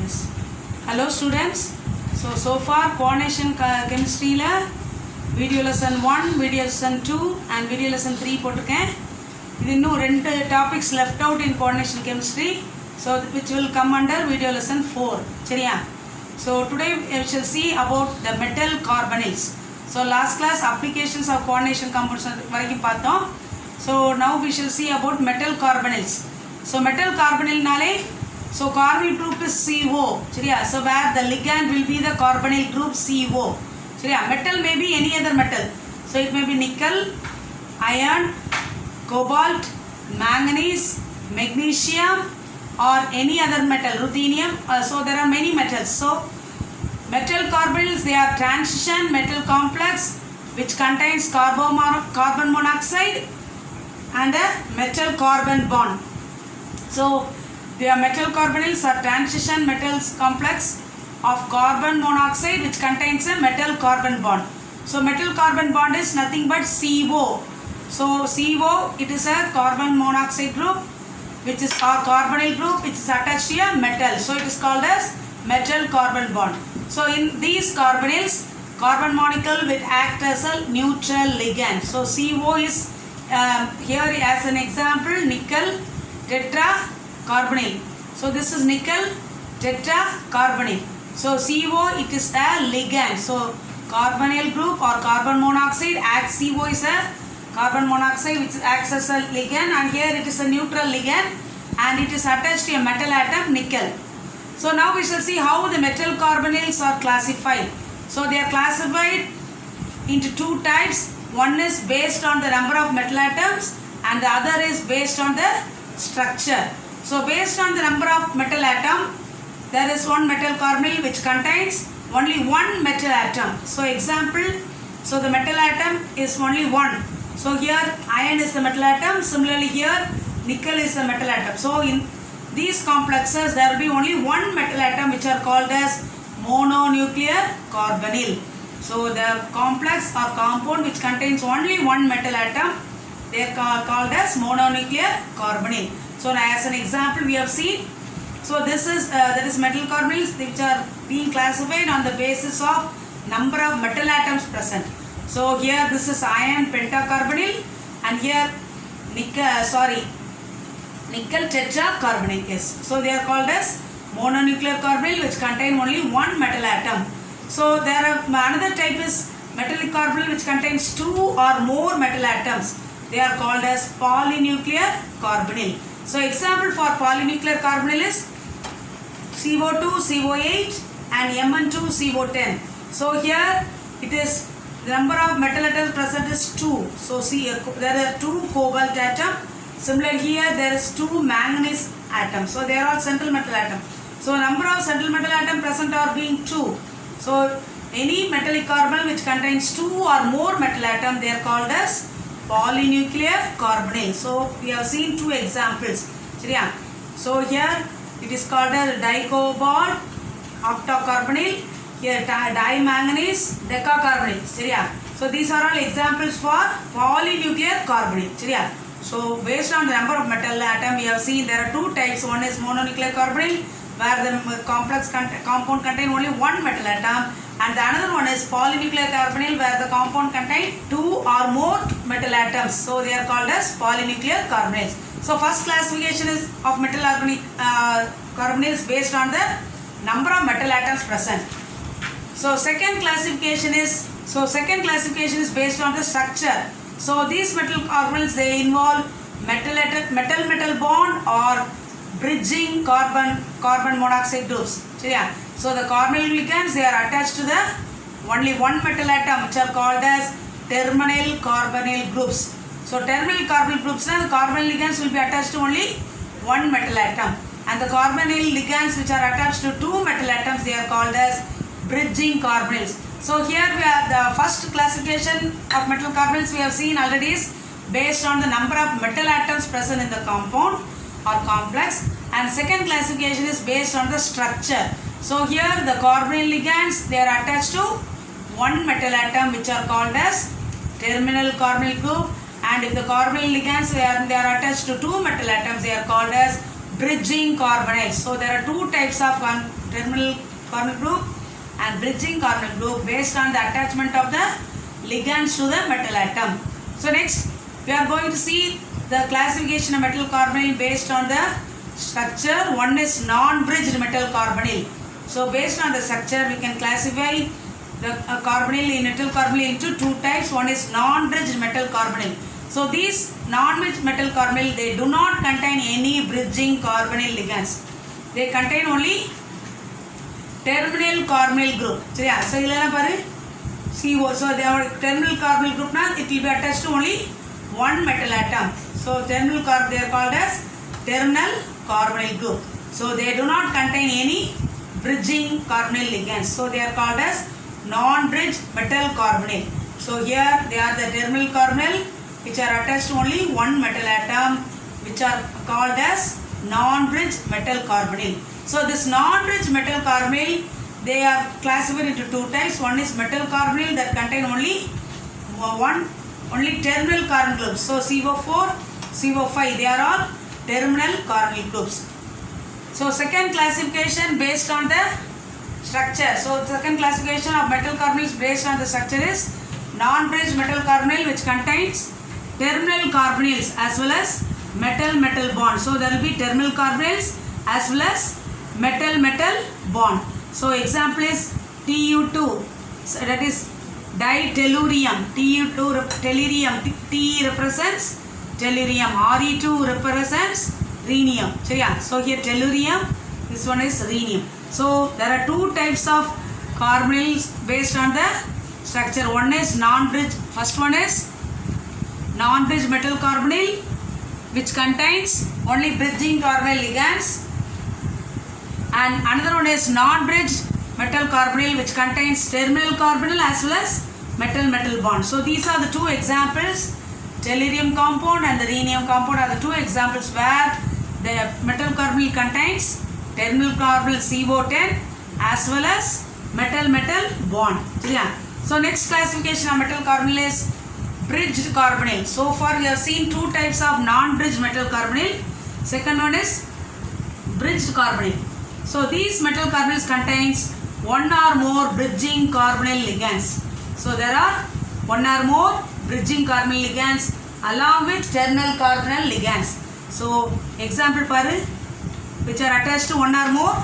Yes. Hello students. So far coordination chemistry la video lesson 1, video lesson 2 and video lesson 3 போட்டுருக்கேன். இது இன்னும் ரெண்டு topics left out in coordination chemistry, so which will come under video lesson 4. சரியா? So today we shall see about the metal carbonyls. So last class applications of coordination compounds வரைக்கும் பார்த்தோம். So now we shall see about metal carbonyls. So metal carbonyl நாலே so carbonyl group is CO. சரியா? So where the ligand will be the carbonyl group CO. சரியா? Metal may be any other metal. So it may be nickel, iron, cobalt, manganese, magnesium or any other metal, ruthenium. So there are many metals. So metal carbonyls, they are transition metal complex which contains carbon monoxide and a metal carbon bond. So the metal carbonyls are transition metals complex of carbon monoxide which contains a metal carbon bond. So metal carbon bond is nothing but CO. So CO, it is a carbon monoxide group which is a carbonyl group which is attached to a metal. So it is called as metal carbon bond. So in these carbonyls, carbon molecule will act as a neutral ligand. So CO is here as an example nickel tetracarbonyl. So this is nickel tetracarbonyl. So CO, it is a ligand. So carbonyl group or carbon monoxide acts, CO is a carbon monoxide which acts as a ligand, and here it is a neutral ligand and it is attached to a metal atom nickel. So now we shall see how the metal carbonyls are classified. So they are classified into two types. One is based on the number of metal atoms and the other is based on the structure. So based on the number of metal atom, there is one metal carbonyl which contains only one metal atom. So example, so the metal atom is only one. So here iron is the metal atom, similarly here nickel is the metal atom. So in these complexes there will be only one metal atom which are called as mononuclear carbonyl. So the complex or compound which contains only one metal atom, they are called as mononuclear carbonyl. So as an example we have seen, so this is that is metal carbonyls which are being classified on the basis of number of metal atoms present. So here this is iron pentacarbonyl and here nickel tetracarbonyl. Yes. So they are called as mononuclear carbonyl which contain only one metal atom. So there are another type is metallic carbonyl which contains two or more metal atoms. They are called as polynuclear carbonyl. So example for polynuclear carbonyl is CO2, CO8 and Mn2, CO10. So here it is the number of metal atoms present is 2. So see there are 2 cobalt atom. Similarly here there is 2 manganese atoms. So they are all central metal atom. So number of central metal atom present are being 2. So any metallic carbonyl which contains 2 or more metal atom, they are called as polynuclear carbonyl. So we have seen 2 examples. So here it is called as dicobalt octocarbonyl, here dimanganese decacarbonyl. So these are all examples for polynuclear carbonyl. So based on the number of metal atom we have seen there are 2 types. One is mononuclear carbonyl where the complex compound contain only one metal atom, and the another one is polynuclear carbonyl where the compound contain 2 or more metal atoms. So they are called as polynuclear carbonyls. So first classification is of metal carbonyls based on the number of metal atoms present. So second classification is based on the structure. So these metal carbonyls, they involve metal bond or bridging carbon monoxide groups. So the carbonyl ligands, they are attached to the only one metal atom which are called as terminal carbonyl groups. So terminal carbonyl groups, the carbonyl ligands will be attached to only one metal atom, and the carbonyl ligands which are attached to 2 metal atoms, they are called as bridging carbonyls. So here we have the first classification of metal carbonyls we have seen already is based on the number of metal atoms present in the compound or complex, and second classification is based on the structure. So here the carbonyl ligands, they are attached to one metal atom which are called as terminal carbonyl group, and if the carbonyl ligands they are attached to 2 metal atoms, they are called as bridging carbonyls. So there are two types of terminal carbonyl group and bridging carbonyl group based on the attachment of the ligands to the metal atom. So next we are going to see the classification of metal carbonyl based on the structure. One is non-bridged metal carbonyl. So based on the structure we can classify the carbonyl in metal carbonyl into two types. One is non-bridged metal carbonyl. So these non-bridged metal carbonyl, they do not contain any bridging carbonyl ligands. They contain only terminal carbonyl group. So yeah, so CO. So they are terminal carbonyl group now, it will be attached to only one metal atom. So terminal they are called as terminal carbonyl group. So they do not contain any bridging carbonyl ligands. So they are called as non-bridged metal carbonyl. So here they are the terminal carbonyl which are attached to only one metal atom, which are called as non-bridged metal carbonyl. So this non-bridged metal carbonyl, they are classified into two types. One is metal carbonyl that contain only terminal carbonyl groups. So CO4, CO5, they are all terminal carbonyl groups. So second classification based on the structure. So second classification of metal carbonyls based on the structure is non-bridged metal carbonyl which contains terminal carbonyls as well as metal-metal bond. So there will be terminal carbonyls as well as metal-metal bond. So example is Tu2, so that is ditellurium. Tu2 tellurium, Te represents tellurium, Re2 represents rhenium. So here tellurium, this one is rhenium. So there are two types of carbonyls based on the structure. One is non-bridged, first one is non-bridged metal carbonyl which contains only bridging carbonyl ligands, and another one is non-bridged metal carbonyl which contains terminal carbonyl as well as metal-metal bond. So these are the two examples. Tellurium compound and the rhenium compound are the two examples where the metal carbonyl contains terminal carbonyl CO10 as well as metal-metal bond. So next classification of metal carbonyl is bridged carbonyl. So far we have seen two types of non-bridged metal carbonyl. Second one is bridged carbonyl. So these metal carbonyls contains one or more bridging carbonyl ligands. So there are one or more bridging carbonyl ligands along with terminal carbonyl ligands. So example paru, which are attached to one or more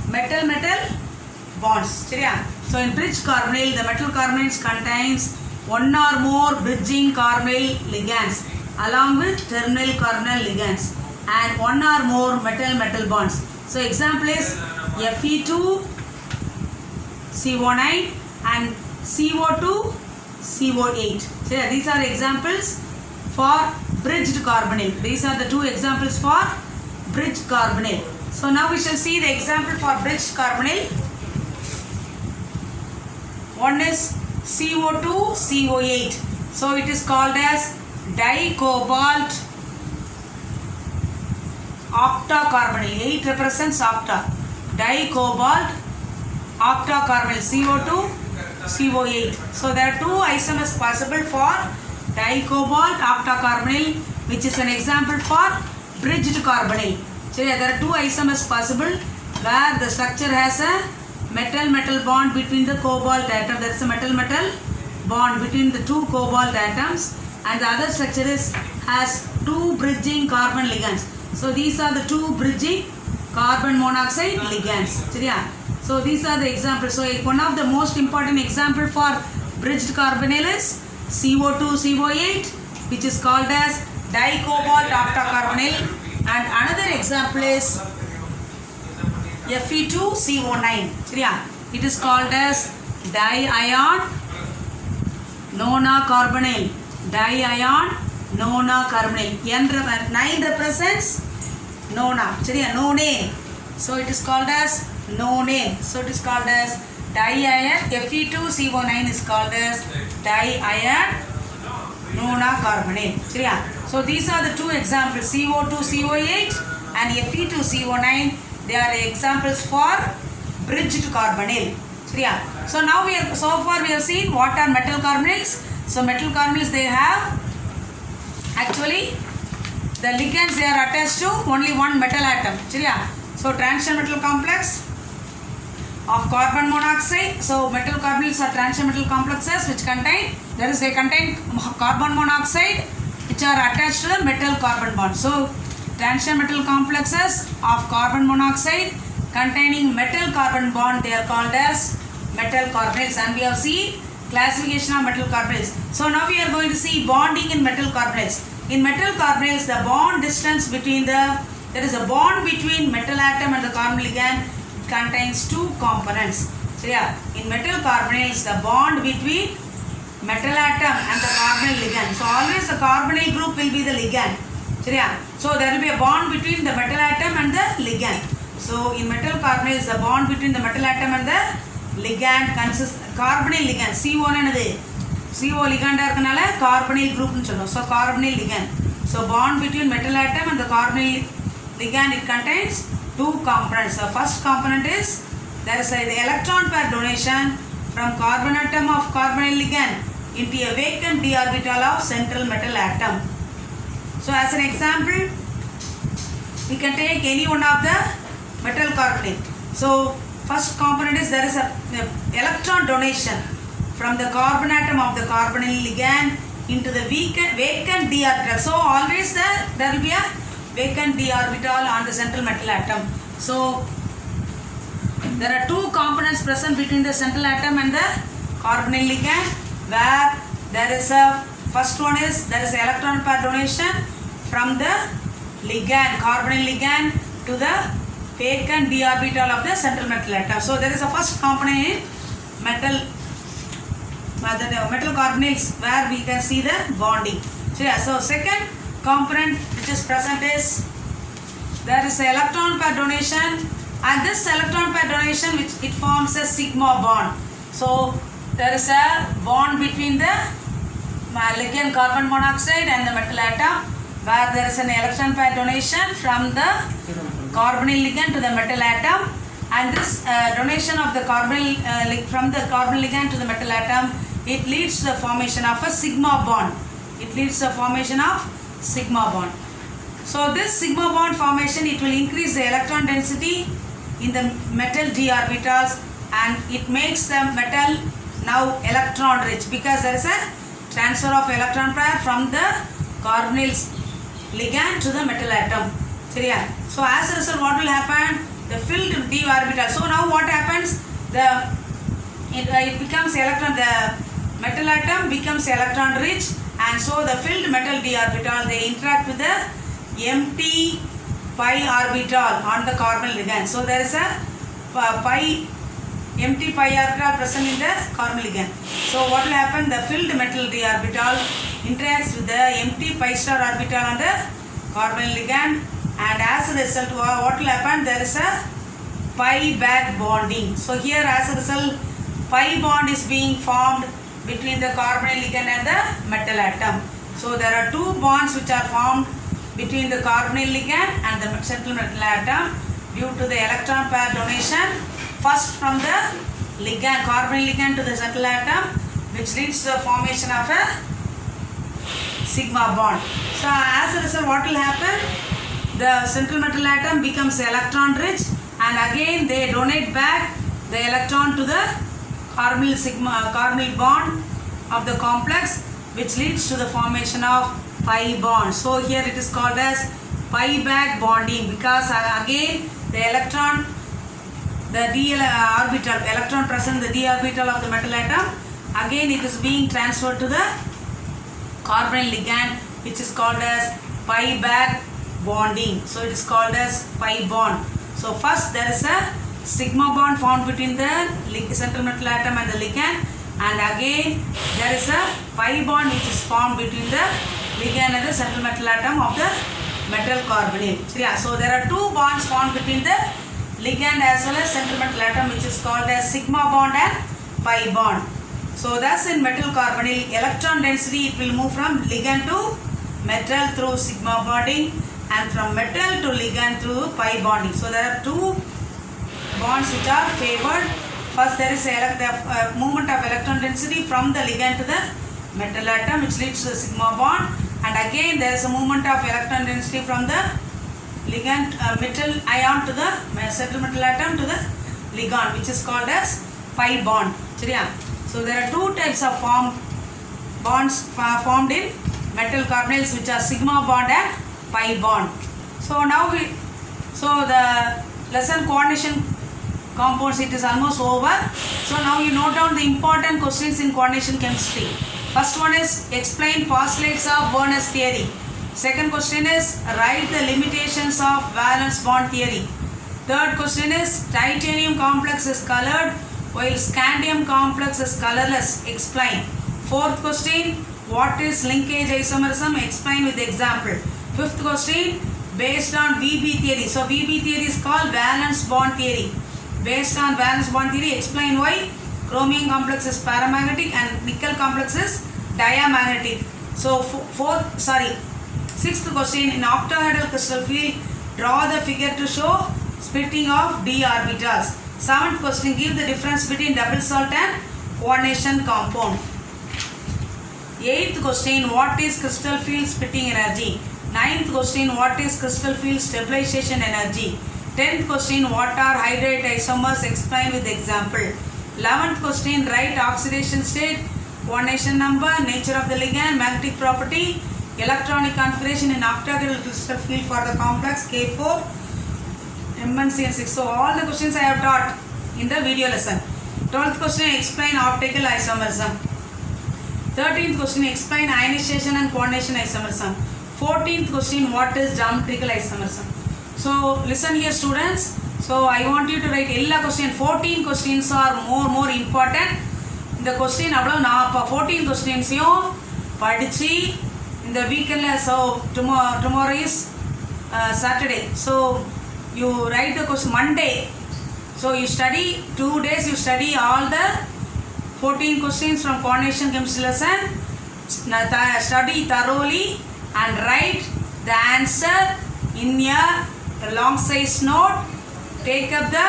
metal-metal bonds. So in bridged carbonyl, the metal carbonyls contains one or more bridging carbonyl ligands along with terminal carbonyl ligands and one or more metal-metal bonds. So example is Fe2 CO9 and CO2 CO8. So these are examples for bridged carbonyl. These are the two examples for bridged carbonyl. So now we shall see the example for bridged carbonyl. One is CO2 CO8. So it is called as dicobalt octacarbonyl. 8 represents octa. Dicobalt octacarbonyl, CO2 CO8. So there are two isomers possible for dicobalt octacarbonyl, which is an example for bridged carbonyl. So there are two isomers possible where the structure has a metal-metal bond between the cobalt atom. There is a metal-metal bond between the two cobalt atoms, and the other structure has two bridging carbon ligands. So these are the two bridging carbon monoxide ligands. So these are the examples. So one of the most important example for bridged carbonyl is CO2 CO8, which is called as dicobalt octacarbonyl, and another example is Fe2 CO9. It is called as diion nonacarbonyl. Diion nonacarbonyl. 9 represents nona. Nonane. So it is called as nonane. So it is called as diion. Fe2 CO9 is called as diion nonacarbonyl. So these are the two examples, CO2 CO8 and Fe2 CO9. They are examples for bridged carbonyl. So now so far we have seen what are metal carbonyls. So metal carbonyls, they have actually the ligands they are attached to only one metal atom. So transition metal complex of carbon monoxide. So metal carbonyls are transition metal complexes which contain, they contain carbon monoxide which are attached to the metal carbon bond. So transition metal complexes of carbon monoxide containing metal carbon bond, they are called as metal carbonyls, and we have seen classification of metal carbonyls. So now we are going to see bonding in metal carbonyls. In metal carbonyls, the bond distance between there is a bond between metal atom and the carbon ligand contains two components. So in metal carbonyls, the bond between metal atom and the carbonyl ligand. So always the carbonyl group will be the ligand. So there will be a bond between the metal atom and the ligand. So in metal carbonyls, the bond between the metal atom and the ligand consists carbonyl ligand. CO enadhu CO ligand irukanaala carbonyl group nu sollum. So carbonyl ligand. So bond between metal atom and the carbonyl ligand, it contains two components. The first component is there is the electron pair donation from carbon atom of carbonyl ligand into a vacant d orbital of central metal atom. So as an example, we can take any one of the metal carbonyl. So first component is there is a electron donation from the carbon atom of the carbonyl ligand into the vacant d orbital. So always there will be a vacant d orbital on the central metal atom. So there are two components present between the central atom and the carbonyl ligand, where there is a first one is there is electron pair donation from the ligand, carbonyl ligand, to the vacant d orbital of the central metal atom. So there is a first component in metal carbonyls where we can see the bonding. So second component which is present is there is a electron pair donation, and this electron pair donation which it forms a sigma bond. So there is a bond between the ligand carbon monoxide and the metal atom, where there is an electron pair donation from the carbonyl ligand to the metal atom, and this donation of the from the carbonyl ligand to the metal atom, it leads to the formation of a sigma bond. So this sigma bond formation, it will increase the electron density in the metal d orbitals, and it makes the metal now electron rich because there is a transfer of electron pair from the carbonyl ligand to the metal atom. So as a result, what will happen? The filled d orbital. So now what happens? It becomes electron. The metal atom becomes electron rich, and so the filled metal d orbital, they interact with the empty pi orbital on the carbonyl ligand. So there is a empty pi orbital present in the carbonyl ligand. So what will happen? The filled metal d orbital interacts with the empty pi star orbital on the carbonyl ligand, and as a result, what will happen? There is a pi back bonding. So here as a result, pi bond is being formed between the carbonyl ligand and the metal atom. So there are two bonds which are formed between the carbonyl ligand and the central metal atom due to the electron pair donation, first from the ligand, carbonyl ligand to the central atom, which leads to the formation of a sigma bond. So as a result, what will happen? The central metal atom becomes electron rich, and again they donate back the electron to the carbonyl bond of the complex, which leads to the formation of pi bond. So here it is called as pi back bonding, because again the electron, the d orbital, electron present in the d orbital of the metal atom, again it is being transferred to the carbonyl ligand, which is called as pi back bonding. So it is called as pi bond. So first there is a sigma bond formed between the central metal atom and the ligand, and again there is a pi bond which is formed between the ligand and the central metal atom of the metal carbonyl. So there are two bonds formed between the ligand as well as central metal atom, which is called as sigma bond and pi bond. So thus in metal carbonyl, electron density, it will move from ligand to metal through sigma bonding, and from metal to ligand through pi bonding. So there are two bonds which are favored. First there is a movement of electron density from the ligand to the metal atom, which leads to the sigma bond, and again there is a movement of electron density from the ligand metal ion to the central metal atom to the ligand, which is called as pi bond. So there are two types of bonds formed in metal carbonyls, which are sigma bond and pi bond. So now the lesson coordination compounds, it is almost over. So now you note down the important questions in coordination chemistry. First one is explain postulates of Werner's theory. Second question is write the limitations of valence bond theory. Third question is titanium complex is colored while scandium complex is colorless. Explain. Fourth question, what is linkage isomerism? Explain with example. Fifth question, based on VB theory. So VB theory is called valence bond theory. Based on valence bond theory, explain why chromium complex is paramagnetic and nickel complex is diamagnetic. So sixth question, in octahedral crystal field, draw the figure to show splitting of d orbitals. Seventh question, give the difference between double salt and coordination compound. Eighth question, what is crystal field splitting energy? Ninth question, what is crystal field stabilization energy? 10th question, what are hydrate isomers? Explain with example. 11th question, write oxidation state, coordination number, nature of the ligand, magnetic property, electronic configuration in octahedral crystal field for the complex K4, MnCN6. So all the questions I have taught in the video lesson. 12th question, explain optical isomerism. 13th question, explain ionization and coordination isomerism. 14th question, what is geometrical isomerism? So listen here students. So I want you to write all questions. 14 questions are more important. The question avlo na 14 questions padichi in the weekend. So tomorrow is Saturday. So you write the question Monday. So you study 2 days. You study all the 14 questions from coordination chemistry lesson. Study thoroughly and write the answer in a long size note. Take up the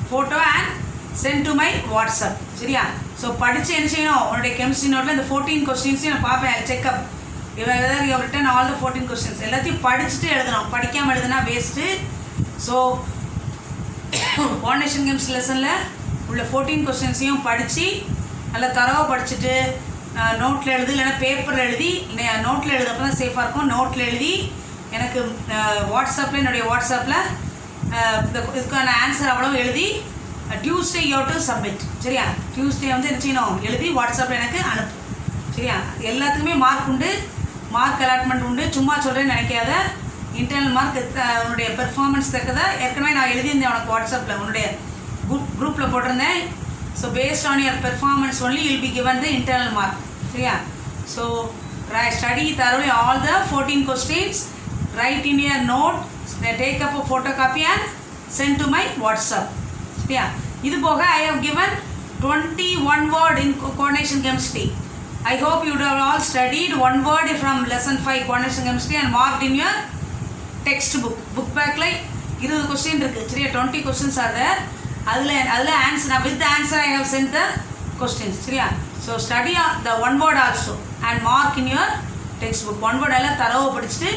photo and send to my WhatsApp. So படிச்சு என்ன செய்யணும், உன்னுடைய chemistry noteல இந்த 14 questions நான் பாப்பேன். I'll check up whether you have written all the 14 questions. எல்லாத்தையும் படிச்சுட்டு எழுதணும். படிக்காம எழுதுனா waste. So coordination chemistry lessonல உள்ள 14 questions படிச்சு நல்லா தரவா படிச்சுட்டு நோட்டில் எழுதி இல்லைன்னா பேப்பரில் எழுதி நோட்டில் எழுதப்போ தான் சேஃபாக இருக்கும். நோட்டில் எழுதி எனக்கு வாட்ஸ்அப்பில் என்னுடைய வாட்ஸ்அப்பில் இதுக்கான ஆன்சர் அவ்வளோ எழுதி டியூஸ்டே யூ டு சப்மிட். சரியா? டியூஸ்டே வந்து என்ன செய்யணும், எழுதி வாட்ஸ்அப்பில் எனக்கு அனுப்பு. சரியா? எல்லாத்துக்குமே மார்க் உண்டு, மார்க் அலாட்மெண்ட் உண்டு. சும்மா சொல்கிறேன்னு நினைக்காத. இன்டர்னல் மார்க் உன்னுடைய பெர்ஃபார்மன்ஸ் தக்கதை ஏற்கனவே நான் எழுதியிருந்தேன் உனக்கு வாட்ஸ்அப்பில் உன்னுடைய குரூப்பில் போட்டிருந்தேன். So based on your performance only you will be given the internal mark. Yeah. So study thoroughly all the 14 questions, write in your note, take up a photocopy and send to my WhatsApp. Yeah. Idu poga I have given 21 word in coordination chemistry. I hope you have all studied one word from lesson 5 coordination chemistry and marked in your textbook. Book back like 20 question irukku. Seriya 20 questions are there. அதில் answer with the answer I have sent the questions. சரியா? So study the one word also and mark in your textbook. one word எல்லாம் தரவாக படிச்சுட்டு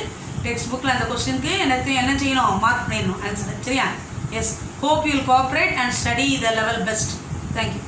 டெக்ஸ்ட்புக்கில் அந்த கொஸ்டினுக்கு என்ன செய்யணும், mark பண்ணிடணும் ஆன்சர். சரியா? Yes. Hope you will cooperate and study the level best. Thank you.